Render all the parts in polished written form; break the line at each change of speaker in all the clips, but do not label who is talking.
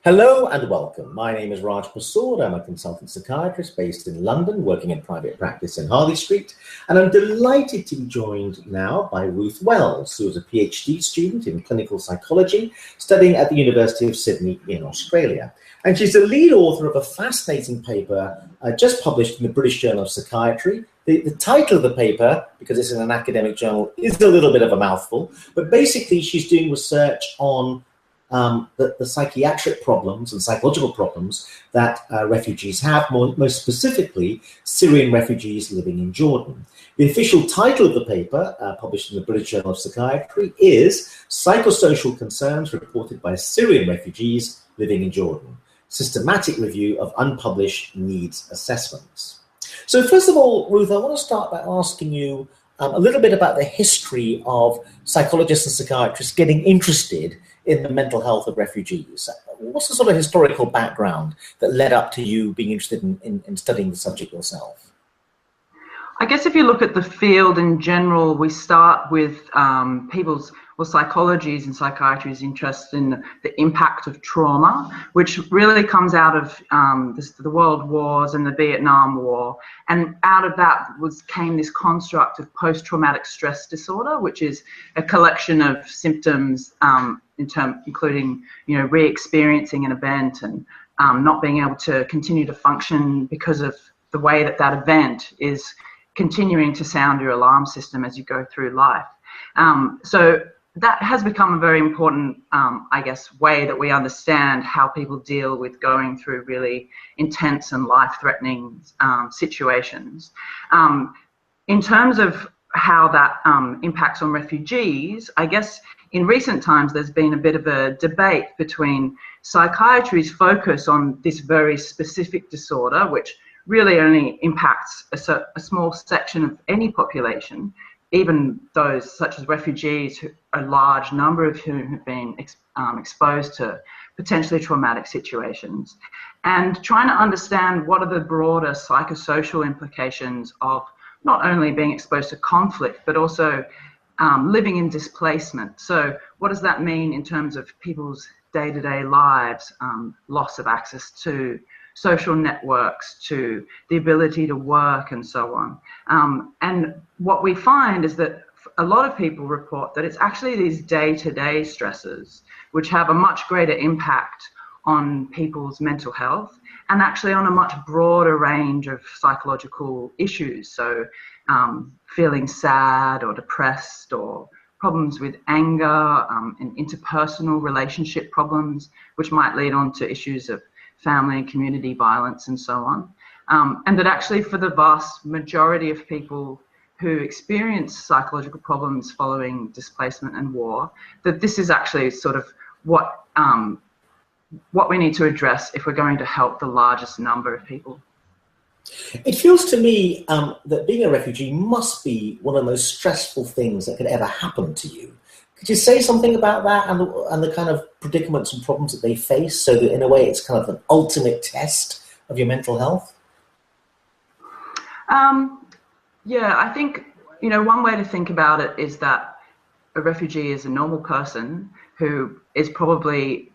Hello and welcome. My name is Persaud. I'm a consultant psychiatrist based in London, working in private practice in Harley Street. And I'm delighted to be joined now by Ruth Wells, who is a PhD student in clinical psychology, studying at the University of Sydney in Australia. And she's the lead author of a fascinating paper just published in the British Journal of Psychiatry. The title of the paper, because it's in an academic journal, is a little bit of a mouthful. But basically, she's doing research on the psychiatric problems and psychological problems that refugees have, most specifically Syrian refugees living in Jordan. The official title of the paper, published in the British Journal of Psychiatry, is Psychosocial Concerns Reported by Syrian Refugees Living in Jordan, Systematic Review of Unpublished Needs Assessments. So first of all, Ruth, I want to start by asking you a little bit about the history of psychologists and psychiatrists getting interested in the mental health of refugees. What's the sort of historical background that led up to you being interested in studying the subject yourself?
I guess if you look at the field in general, we start with psychology's and psychiatry's interest in the impact of trauma, which really comes out of the World Wars and the Vietnam War. And out of that came this construct of post-traumatic stress disorder, which is a collection of symptoms including, re-experiencing an event and not being able to continue to function because of the way that event is continuing to sound your alarm system as you go through life. So that has become a very important, way that we understand how people deal with going through really intense and life-threatening situations. In terms of how that impacts on refugees, I guess in recent times there's been a bit of a debate between psychiatry's focus on this very specific disorder, which really only impacts a small section of any population, even those such as refugees, a large number of whom have been exposed to potentially traumatic situations, and trying to understand what are the broader psychosocial implications of not only being exposed to conflict, but also living in displacement. So what does that mean in terms of people's day-to-day lives, loss of access to social networks, to the ability to work and so on. And what we find is that a lot of people report that it's actually these day-to-day stresses which have a much greater impact on people's mental health and actually on a much broader range of psychological issues. So feeling sad or depressed, or problems with anger and interpersonal relationship problems, which might lead on to issues of family and community violence and so on. And that actually for the vast majority of people who experience psychological problems following displacement and war, that this is actually sort of what we need to address if we're going to help the largest number of people.
It feels to me that being a refugee must be one of the most stressful things that could ever happen to you. Could you say something about that and the kind of predicaments and problems that they face, so that in a way it's kind of an ultimate test of your mental health?
Yeah, I think, one way to think about it is that a refugee is a normal person who is probably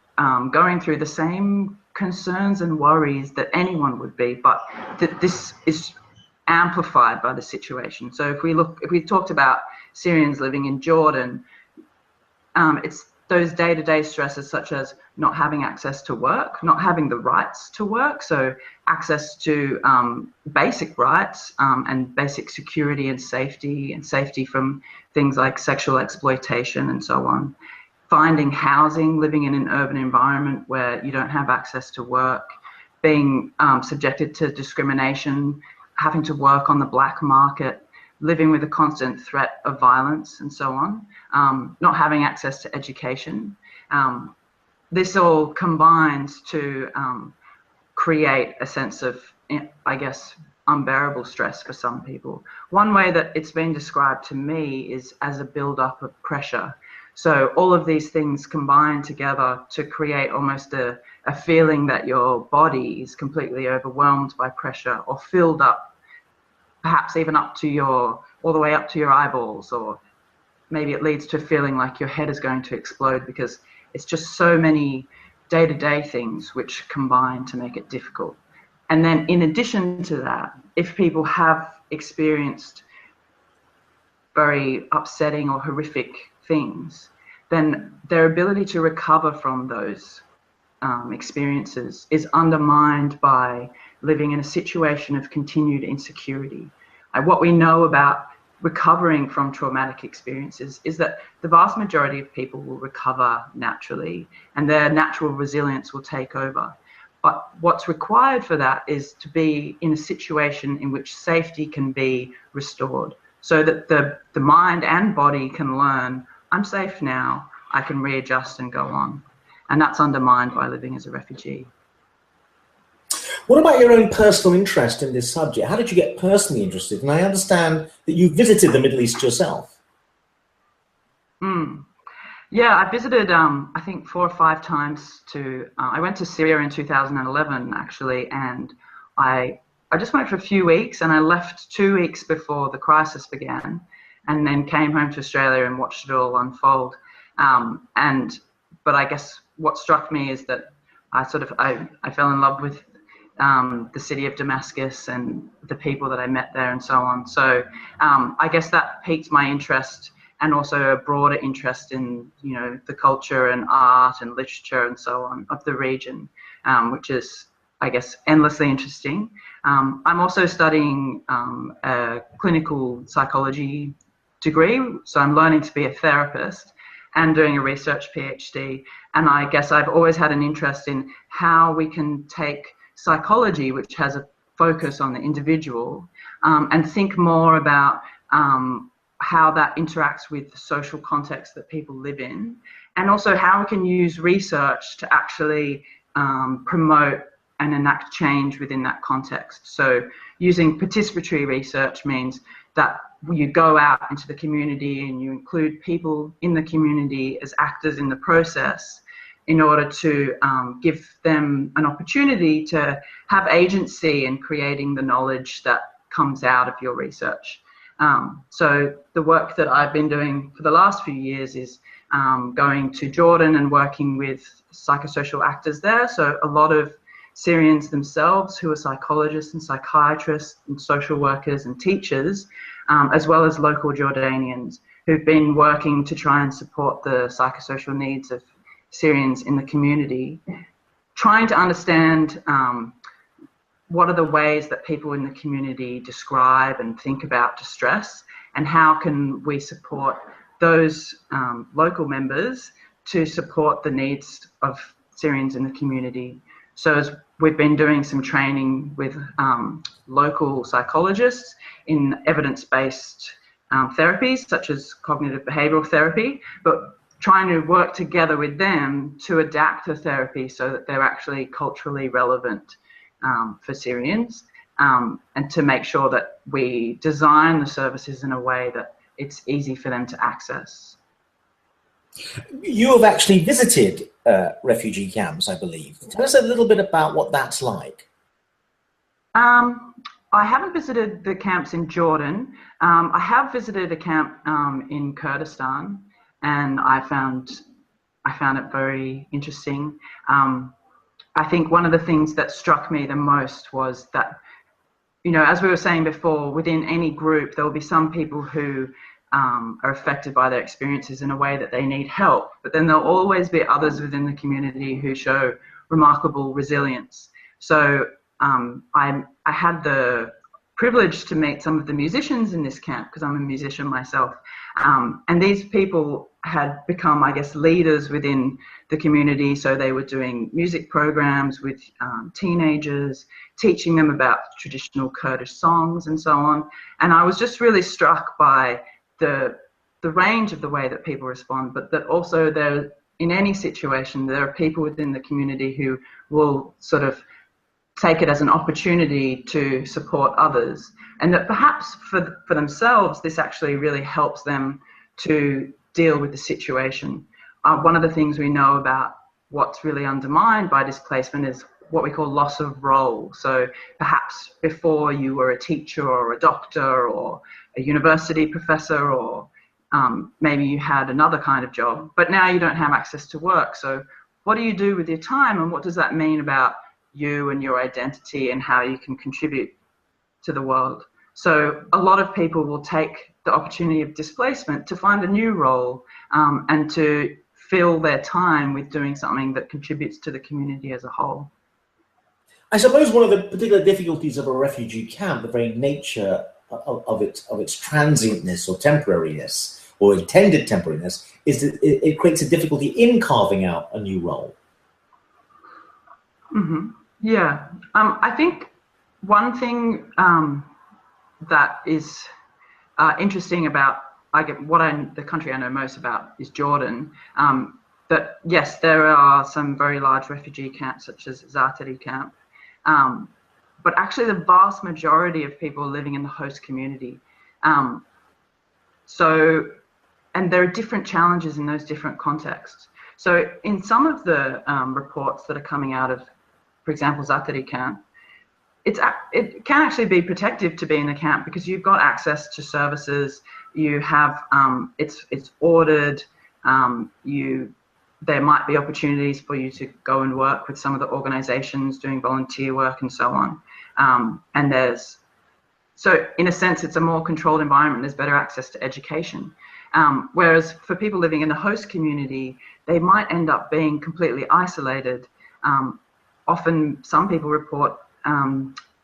going through the same concerns and worries that anyone would be, but that this is amplified by the situation. So if we talked about Syrians living in Jordan, it's those day-to-day stresses such as not having access to work, not having the rights to work, so access to basic rights and basic security and safety from things like sexual exploitation and so on. Finding housing, living in an urban environment where you don't have access to work, being subjected to discrimination, having to work on the black market, living with a constant threat of violence and so on, not having access to education. This all combines to create a sense of, unbearable stress for some people. One way that it's been described to me is as a build-up of pressure. So all of these things combine together to create almost a feeling that your body is completely overwhelmed by pressure, or filled up, perhaps even all the way up to your eyeballs, or maybe it leads to a feeling like your head is going to explode because it's just so many day-to-day things which combine to make it difficult. And then in addition to that, if people have experienced very upsetting or horrific things, then their ability to recover from those experiences is undermined by living in a situation of continued insecurity. And what we know about recovering from traumatic experiences is that the vast majority of people will recover naturally and their natural resilience will take over. But what's required for that is to be in a situation in which safety can be restored, so that the mind and body can learn, I'm safe now, I can readjust and go on. And that's undermined by living as a refugee.
What about your own personal interest in this subject? How did you get personally interested? And I understand that you visited the Middle East yourself.
Yeah, I visited, I think 4 or 5 times to, I went to Syria in 2011 actually, and I just went for a few weeks, and I left 2 weeks before the crisis began, and then came home to Australia and watched it all unfold. But I guess what struck me is that I fell in love with the city of Damascus and the people that I met there and so on. So I guess that piqued my interest, and also a broader interest in, you know, the culture and art and literature and so on of the region, which is, I guess, endlessly interesting. I'm also studying a clinical psychology degree, so I'm learning to be a therapist and doing a research PhD. And I guess I've always had an interest in how we can take psychology, which has a focus on the individual, and think more about how that interacts with the social context that people live in, and also how we can use research to actually promote and enact change within that context. So using participatory research means that you go out into the community and you include people in the community as actors in the process in order to give them an opportunity to have agency in creating the knowledge that comes out of your research. So the work that I've been doing for the last few years is going to Jordan and working with psychosocial actors there. So a lot of Syrians themselves who are psychologists and psychiatrists and social workers and teachers, as well as local Jordanians who've been working to try and support the psychosocial needs of Syrians in the community, trying to understand what are the ways that people in the community describe and think about distress, and how can we support those local members to support the needs of Syrians in the community. So as we've been doing some training with local psychologists in evidence-based therapies, such as cognitive behavioural therapy, but trying to work together with them to adapt the therapy so that they're actually culturally relevant for Syrians, and to make sure that we design the services in a way that it's easy for them to access.
You have actually visited refugee camps, I believe. Tell us a little bit about what that's like.
I haven't visited the camps in Jordan. I have visited a camp in Kurdistan, and I found it very interesting. I think one of the things that struck me the most was that, you know, as we were saying before, within any group, there will be some people who are affected by their experiences in a way that they need help, but then there'll always be others within the community who show remarkable resilience. So I had the privilege to meet some of the musicians in this camp, because I'm a musician myself, and these people had become, I guess, leaders within the community. So they were doing music programs with teenagers, teaching them about traditional Kurdish songs and so on. And I was just really struck by the range of the way that people respond, but that also there, in any situation, there are people within the community who will sort of take it as an opportunity to support others, and that perhaps for themselves this actually really helps them to deal with the situation. One of the things we know about what's really undermined by displacement is what we call loss of role. So perhaps before you were a teacher or a doctor or a university professor, or maybe you had another kind of job, but now you don't have access to work. So what do you do with your time, and what does that mean about you and your identity and how you can contribute to the world? So a lot of people will take the opportunity of displacement to find a new role, and to fill their time with doing something that contributes to the community as a whole.
I suppose one of the particular difficulties of a refugee camp, the very nature of its transientness or temporariness, or intended temporariness, is that it creates a difficulty in carving out a new role.
Mm-hmm. Yeah, I think one thing that is interesting about the country I know most about is Jordan. That yes, there are some very large refugee camps such as Za'atari camp, but actually the vast majority of people are living in the host community. And there are different challenges in those different contexts. So in some of the reports that are coming out of, for example, Za'atari camp, it can actually be protective to be in the camp because you've got access to services. You have it's ordered. There might be opportunities for you to go and work with some of the organisations doing volunteer work and so on. So in a sense, it's a more controlled environment. There's better access to education. Whereas for people living in the host community, they might end up being completely isolated. Often some people report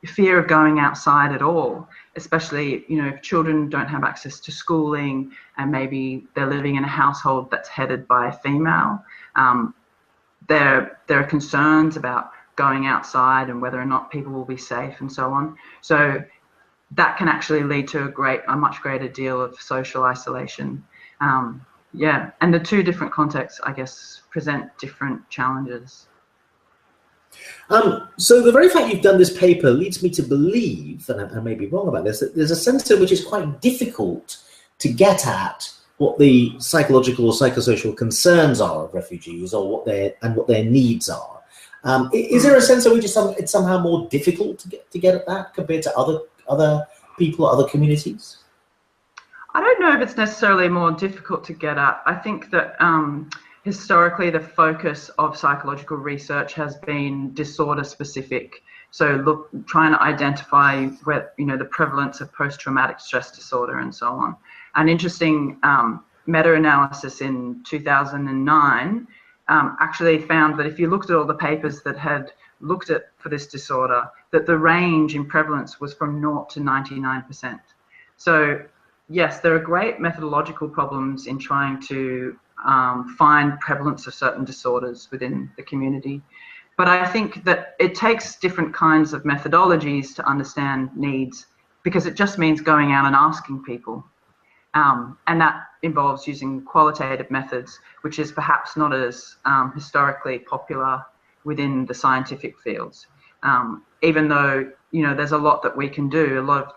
fear of going outside at all, especially, if children don't have access to schooling and maybe they're living in a household that's headed by a female. There are concerns about going outside and whether or not people will be safe and so on. So that can actually lead to a much greater deal of social isolation. And the two different contexts, I guess, present different challenges.
So the very fact you've done this paper leads me to believe, and I may be wrong about this, that there's a sense in which it's quite difficult to get at what the psychological or psychosocial concerns are of refugees, or what their needs are. Is there a sense in which it's somehow more difficult to get at that compared to other people, other communities?
I don't know if it's necessarily more difficult to get at. I think that historically the focus of psychological research has been disorder specific. So trying to identify the prevalence of post-traumatic stress disorder and so on. An interesting meta-analysis in 2009 actually found that if you looked at all the papers that had looked at for this disorder, that the range in prevalence was from 0 to 99%. So yes, there are great methodological problems in trying to find prevalence of certain disorders within the community. But I think that it takes different kinds of methodologies to understand needs, because it just means going out and asking people. And that involves using qualitative methods, which is perhaps not as historically popular within the scientific fields. Even though, there's a lot that we can do, a lot of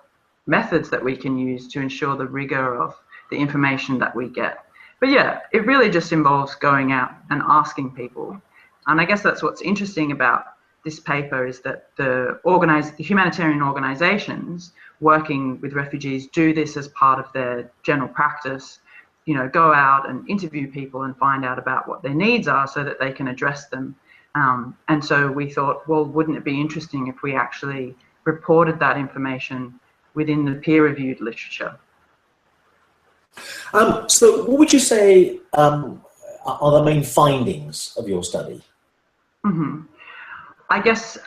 methods that we can use to ensure the rigor of the information that we get. But yeah, it really just involves going out and asking people. And I guess that's what's interesting about this paper, is that the humanitarian organizations working with refugees do this as part of their general practice, go out and interview people and find out about what their needs are so that they can address them. And so we thought, well, wouldn't it be interesting if we actually reported that information within the peer-reviewed literature?
So what would you say are the main findings of your study?
Mm-hmm. I guess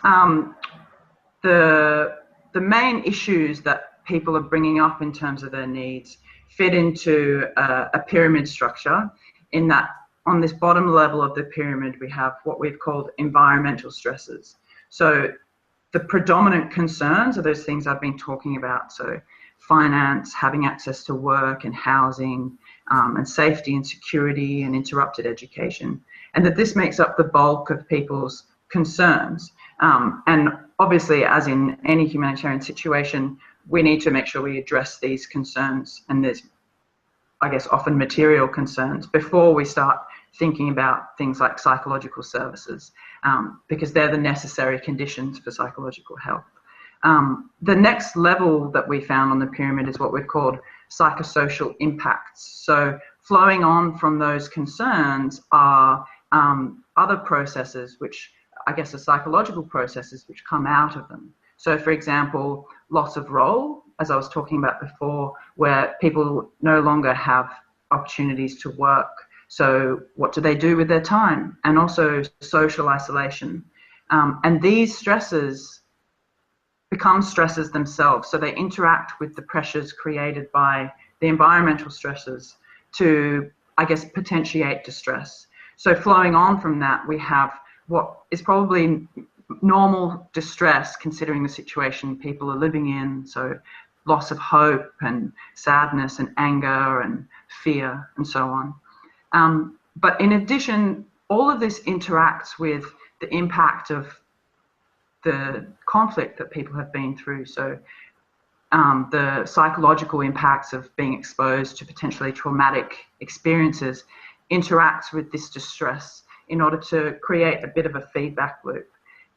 the main issues that people are bringing up in terms of their needs fit into a pyramid structure, in that on this bottom level of the pyramid we have what we've called environmental stresses. So the predominant concerns are those things I've been talking about, so finance, having access to work and housing, and safety and security and interrupted education, and that this makes up the bulk of people's concerns. And obviously, as in any humanitarian situation, we need to make sure we address these concerns, and there's, I guess, often material concerns, before we start thinking about things like psychological services, because they're the necessary conditions for psychological health. The next level that we found on the pyramid is what we've called psychosocial impacts. So flowing on from those concerns are other processes, which I guess are psychological processes which come out of them. So, for example, loss of role, as I was talking about before, where people no longer have opportunities to work. So what do they do with their time? And also social isolation. And these stresses become stresses themselves. So they interact with the pressures created by the environmental stresses to, I guess, potentiate distress. So flowing on from that, we have what is probably normal distress considering the situation people are living in. So loss of hope and sadness and anger and fear and so on. But in addition, all of this interacts with the impact of the conflict that people have been through. So the psychological impacts of being exposed to potentially traumatic experiences interacts with this distress in order to create a bit of a feedback loop.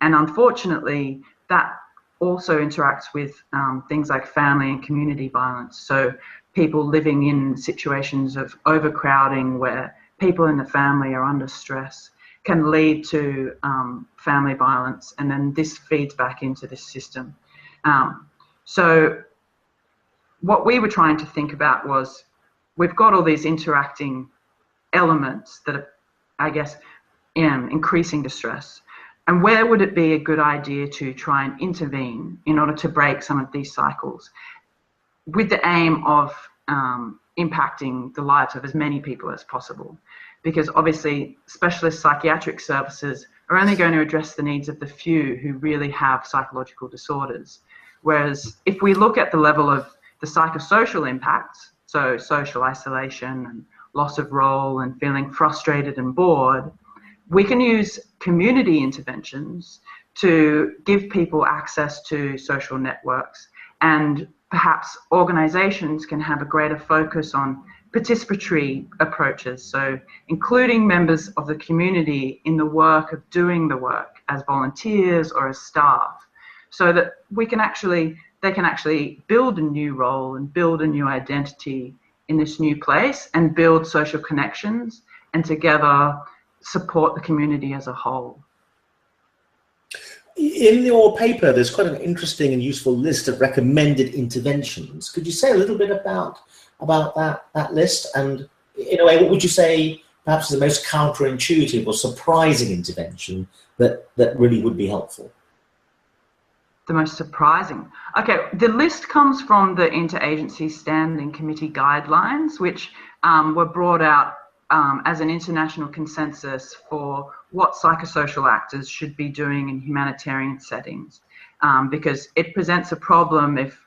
And unfortunately, that also interacts with things like family and community violence. So people living in situations of overcrowding where people in the family are under stress can lead to family violence, and then this feeds back into this system. So what we were trying to think about was, we've got all these interacting elements that are, I guess, increasing distress. And where would it be a good idea to try and intervene in order to break some of these cycles, with the aim of impacting the lives of as many people as possible? Because obviously specialist psychiatric services are only going to address the needs of the few who really have psychological disorders. Whereas if we look at the level of the psychosocial impacts, so social isolation and loss of role and feeling frustrated and bored, we can use community interventions to give people access to social networks, and perhaps organizations can have a greater focus on participatory approaches, so including members of the community in the work of doing the work as volunteers or as staff, so that they can actually build a new role and build a new identity in this new place and build social connections and together support the community as a whole.
In your paper, there's quite an interesting and useful list of recommended interventions. Could you say a little bit about that list? And in a way, what would you say perhaps is the most counterintuitive or surprising intervention that really would be helpful?
The most surprising. Okay, the list comes from the Interagency Standing Committee guidelines, which were brought out as an international consensus for what psychosocial actors should be doing in humanitarian settings, because it presents a problem if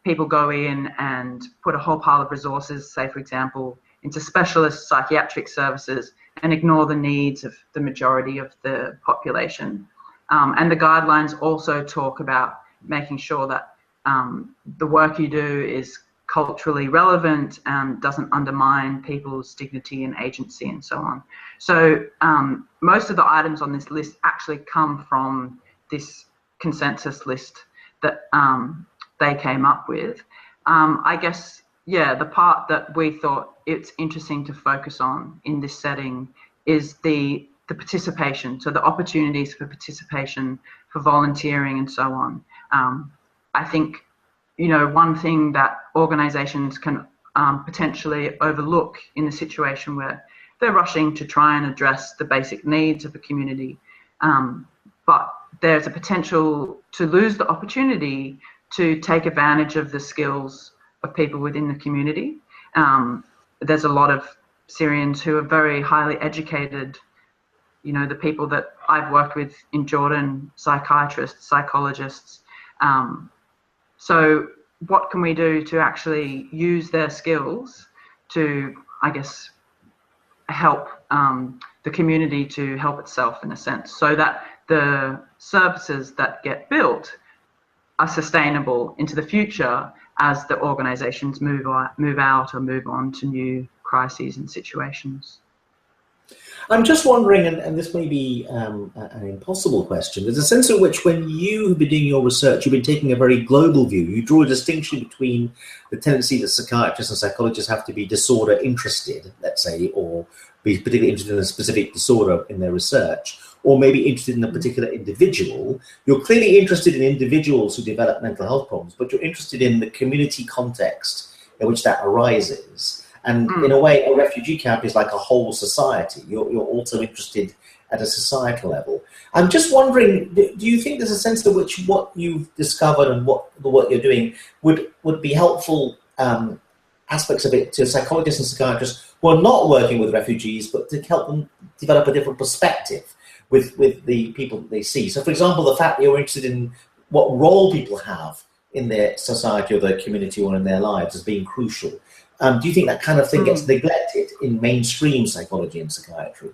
people go in and put a whole pile of resources, say for example, into specialist psychiatric services and ignore the needs of the majority of the population. And the guidelines also talk about making sure that the work you do is culturally relevant and doesn't undermine people's dignity and agency and so on. So most of the items on this list actually come from this consensus list that they came up with. I guess, yeah, the part that we thought it's interesting to focus on in this setting is the participation, so the opportunities for participation, for volunteering and so on. I think, you know, one thing that organisations can potentially overlook in a situation where they're rushing to try and address the basic needs of the community, but there's a potential to lose the opportunity to take advantage of the skills of people within the community. There's a lot of Syrians who are very highly educated. You know, the people that I've worked with in Jordan, psychiatrists, psychologists. So what can we do to actually use their skills to, I guess, help the community to help itself in a sense, so that the services that get built are sustainable into the future as the organisations move out or move on to new crises and situations.
I'm just wondering, and this may be an impossible question, there's a sense in which when you have been doing your research, you've been taking a very global view. You draw a distinction between the tendency that psychiatrists and psychologists have to be disorder interested, let's say, or be particularly interested in a specific disorder in their research, or maybe interested in a particular individual. You're clearly interested in individuals who develop mental health problems, but you're interested in the community context in which that arises. And in a way, a refugee camp is like a whole society. You're also interested at a societal level. I'm just wondering, do you think there's a sense in which what you've discovered and what the work you're doing would be helpful aspects of it to psychologists and psychiatrists who are not working with refugees, but to help them develop a different perspective with the people that they see? So, for example, the fact that you're interested in what role people have in their society or their community or in their lives as being crucial. Do you think that kind of thing gets neglected in mainstream psychology and psychiatry?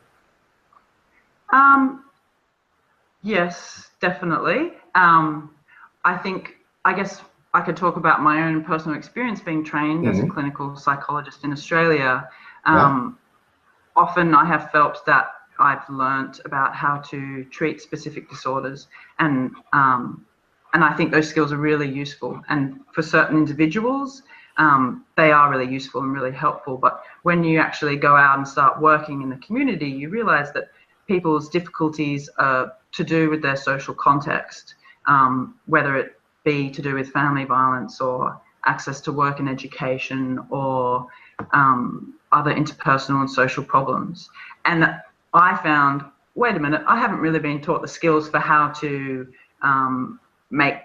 Yes, definitely. I guess I could talk about my own personal experience being trained as a clinical psychologist in Australia. Often I have felt that I've learnt about how to treat specific disorders, and I think those skills are really useful. And for certain individuals, they are really useful and really helpful. But when you actually go out and start working in the community, you realize that people's difficulties are to do with their social context, whether it be to do with family violence or access to work and education or other interpersonal and social problems. And I found, wait a minute, I haven't really been taught the skills for how to make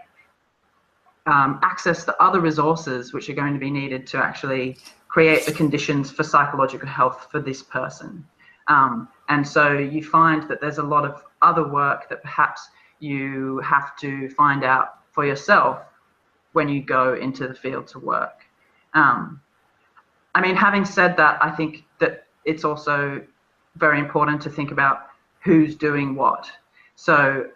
access to other resources which are going to be needed to actually create the conditions for psychological health for this person. And so you find that there's a lot of other work that perhaps you have to find out for yourself when you go into the field to work. I mean, having said that, I think that it's also very important to think about who's doing what. So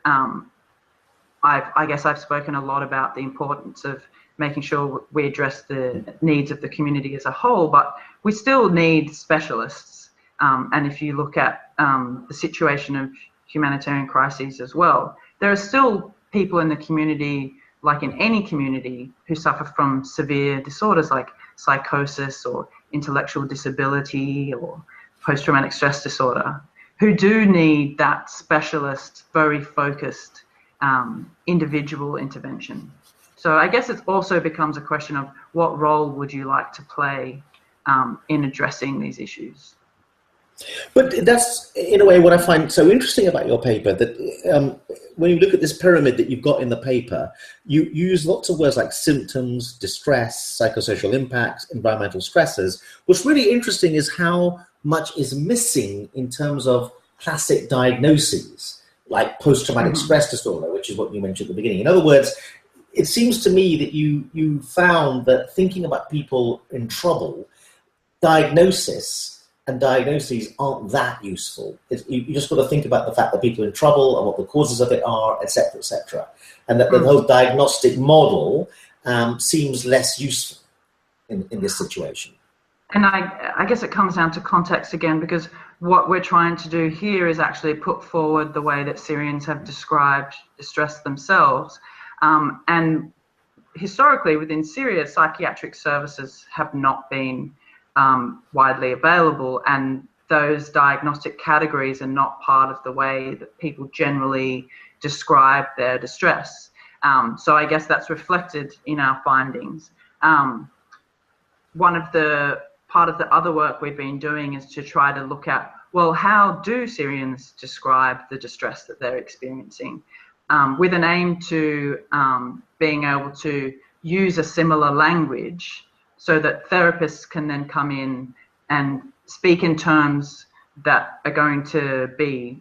I guess I've spoken a lot about the importance of making sure we address the needs of the community as a whole, but we still need specialists. And if you look at the situation of humanitarian crises as well, there are still people in the community, like in any community, who suffer from severe disorders like psychosis or intellectual disability or post-traumatic stress disorder, who do need that specialist, very focused individual intervention. So I guess it also becomes a question of what role would you like to play in addressing these issues.
But that's, in a way, what I find so interesting about your paper, that when you look at this pyramid that you've got in the paper, you use lots of words like symptoms, distress, psychosocial impacts, environmental stressors. What's really interesting is how much is missing in terms of classic diagnoses, like post-traumatic stress disorder, which is what you mentioned at the beginning. In other words, it seems to me that you found that thinking about people in trouble, diagnosis and diagnoses aren't that useful. You just got to think about the fact that people are in trouble and what the causes of it are, etc., etc. And that the whole diagnostic model seems less useful in this situation.
And I guess it comes down to context again, because what we're trying to do here is actually put forward the way that Syrians have described distress themselves. And historically within Syria, psychiatric services have not been widely available, and those diagnostic categories are not part of the way that people generally describe their distress. So I guess that's reflected in our findings. Part of the other work we've been doing is to try to look at, well, how do Syrians describe the distress that they're experiencing, with an aim to being able to use a similar language so that therapists can then come in and speak in terms that are going to be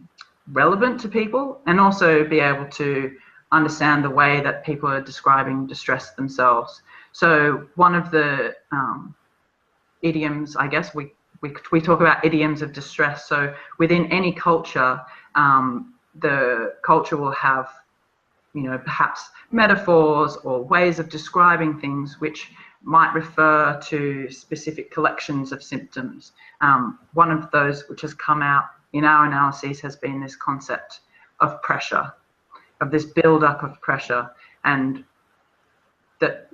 relevant to people, and also be able to understand the way that people are describing distress themselves. So one of the idioms, I guess, we talk about idioms of distress. So within any culture, the culture will have, perhaps metaphors or ways of describing things which might refer to specific collections of symptoms. One of those which has come out in our analyses has been this concept of pressure, of this build-up of pressure, and that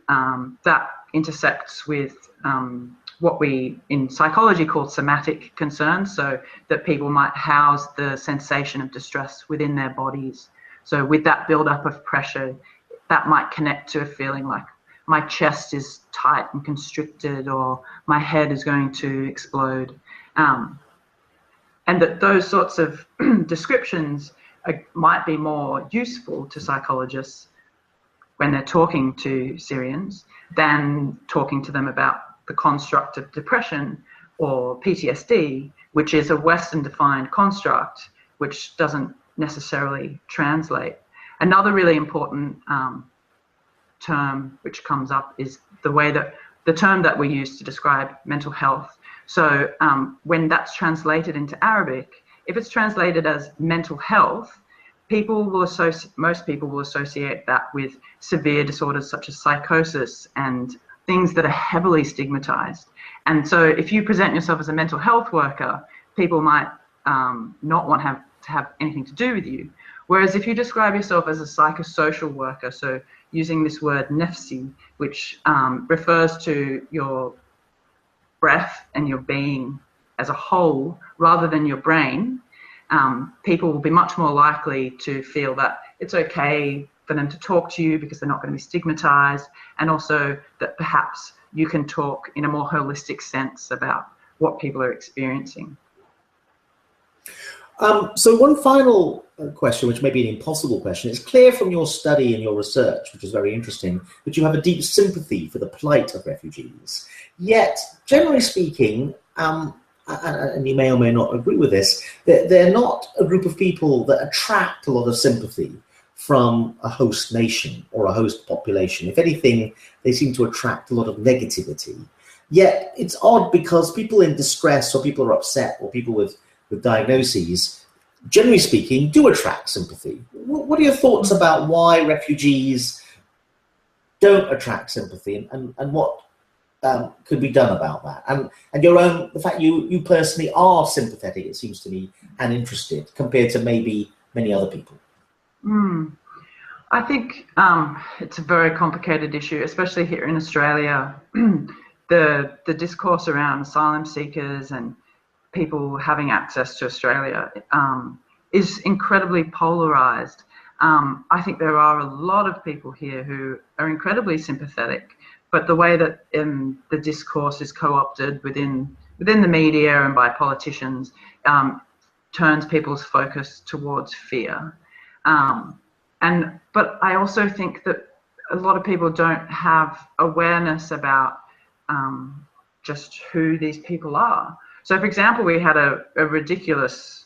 that intersects with what we in psychology call somatic concerns, so that people might house the sensation of distress within their bodies. So with that build-up of pressure, that might connect to a feeling like my chest is tight and constricted, or my head is going to explode. And that those sorts of descriptions might be more useful to psychologists when they're talking to Syrians than talking to them about the construct of depression or PTSD, which is a Western defined construct, which doesn't necessarily translate. Another really important term which comes up is the term that we use to describe mental health. So when that's translated into Arabic, if it's translated as mental health, most people will associate that with severe disorders such as psychosis and things that are heavily stigmatized. And so if you present yourself as a mental health worker, people might not want to have anything to do with you. Whereas if you describe yourself as a psychosocial worker, so using this word nefsi, which refers to your breath and your being as a whole rather than your brain, people will be much more likely to feel that it's okay for them to talk to you because they're not going to be stigmatized, and also that perhaps you can talk in a more holistic sense about what people are experiencing.
So one final question, which may be an impossible question. It's clear from your study and your research, which is very interesting, that you have a deep sympathy for the plight of refugees. Yet, generally speaking, and you may or may not agree with this, they're not a group of people that attract a lot of sympathy from a host nation or a host population. If anything, they seem to attract a lot of negativity. Yet, it's odd because people in distress or people who are upset or people with diagnoses, generally speaking, do attract sympathy. What are your thoughts about why refugees don't attract sympathy, and what could be done about that? And the fact you personally are sympathetic, it seems to me, and interested compared to maybe many other people.
I think it's a very complicated issue, especially here in Australia. The discourse around asylum seekers and people having access to Australia is incredibly polarized. I think there are a lot of people here who are incredibly sympathetic, but the way that the discourse is co-opted within the media and by politicians turns people's focus towards fear. But I also think that a lot of people don't have awareness about just who these people are. So, for example, we had a very ridiculous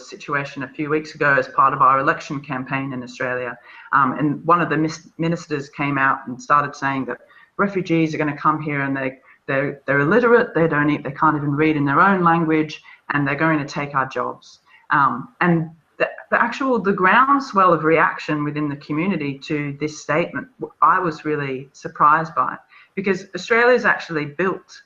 situation a few weeks ago as part of our election campaign in Australia. And one of the ministers came out and started saying that refugees are going to come here and they're illiterate, they can't even read in their own language, and they're going to take our jobs. And the groundswell of reaction within the community to this statement, I was really surprised by, because Australia is actually built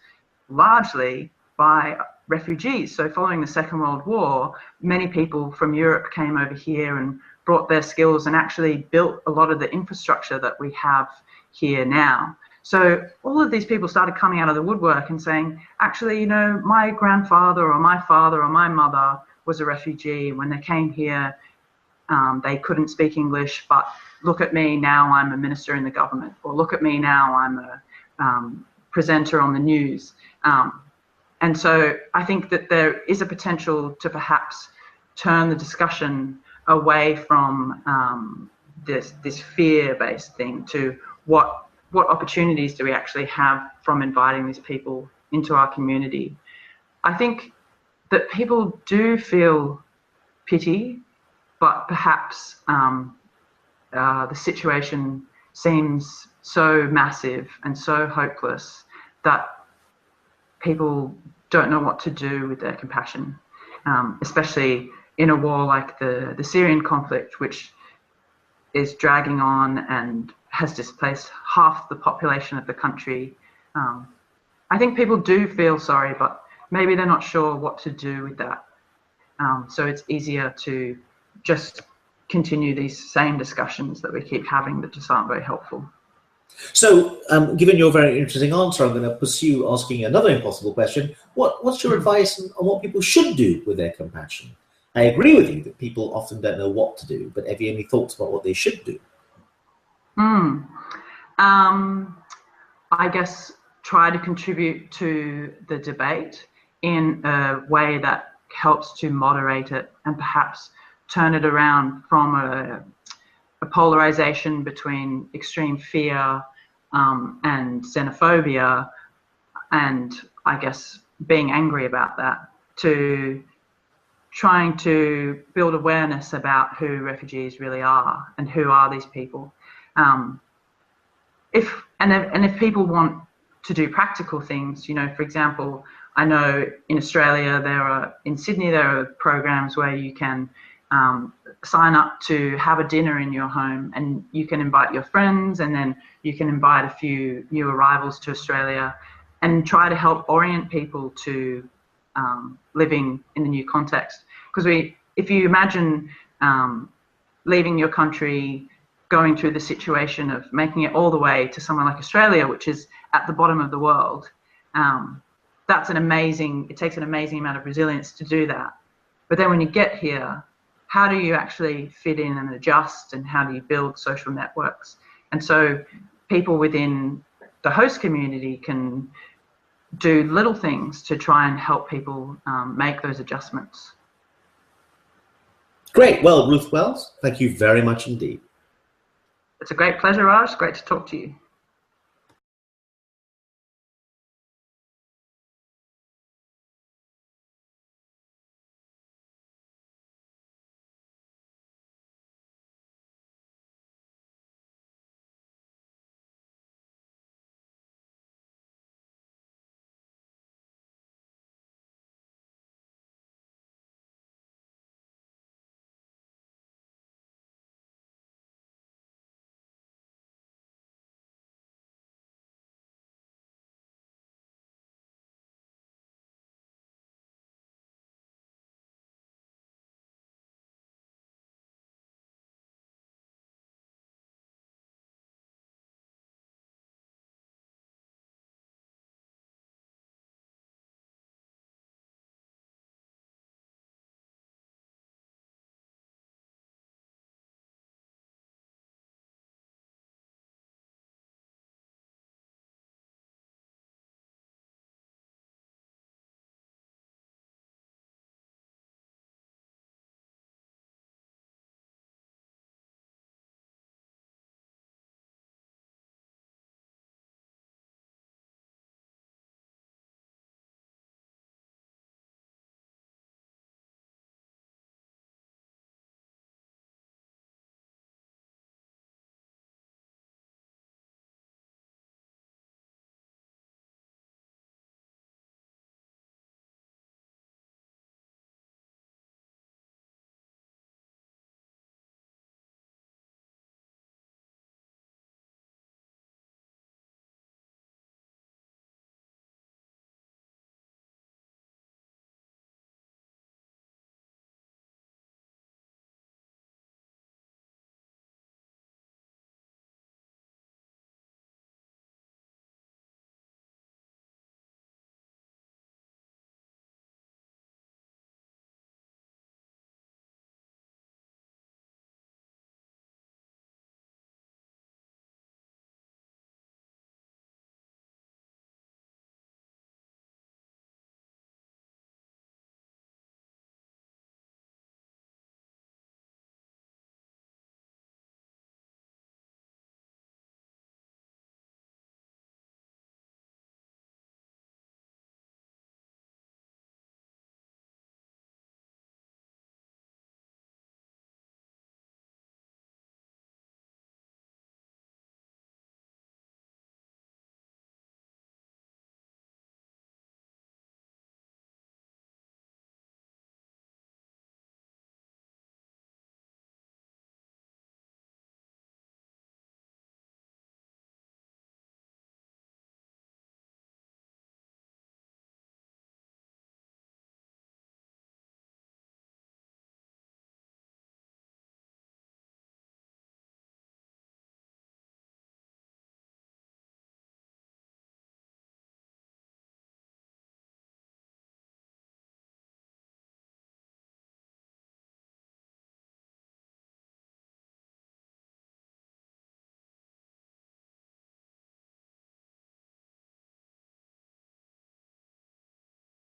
largely by refugees. So following the Second World War, many people from Europe came over here and brought their skills and actually built a lot of the infrastructure that we have here now. So all of these people started coming out of the woodwork and saying, actually, you know, my grandfather or my father or my mother was a refugee. When they came here, they couldn't speak English, but look at me, now I'm a minister in the government, or look at me, now I'm a presenter on the news. And so I think that there is a potential to perhaps turn the discussion away from this fear-based thing to what opportunities do we actually have from inviting these people into our community. I think that people do feel pity, but perhaps the situation seems so massive and so hopeless that people don't know what to do with their compassion, especially in a war like the Syrian conflict, which is dragging on and has displaced half the population of the country. I think people do feel sorry, but maybe they're not sure what to do with that. So it's easier to just continue these same discussions that we keep having that just aren't very helpful.
So, given your very interesting answer, I'm going to pursue asking another impossible question. What's your advice on what people should do with their compassion? I agree with you that people often don't know what to do, but have you any thoughts about what they should do?
I guess try to contribute to the debate in a way that helps to moderate it and perhaps turn it around from a polarization between extreme fear and xenophobia, and I guess being angry about that, to trying to build awareness about who refugees really are and who are these people. If people want to do practical things, you know, for example, I know in Australia in Sydney there are programs where you can sign up to have a dinner in your home, and you can invite your friends, and then you can invite a few new arrivals to Australia and try to help orient people to living in the new context. Because if you imagine leaving your country, going through the situation of making it all the way to somewhere like Australia, which is at the bottom of the world, it takes an amazing amount of resilience to do that. But then when you get here, how do you actually fit in and adjust, and how do you build social networks? And so people within the host community can do little things to try and help people make those adjustments.
Great. Well, Ruth Wells, thank you very much indeed.
It's a great pleasure, Raj. Great to talk to you.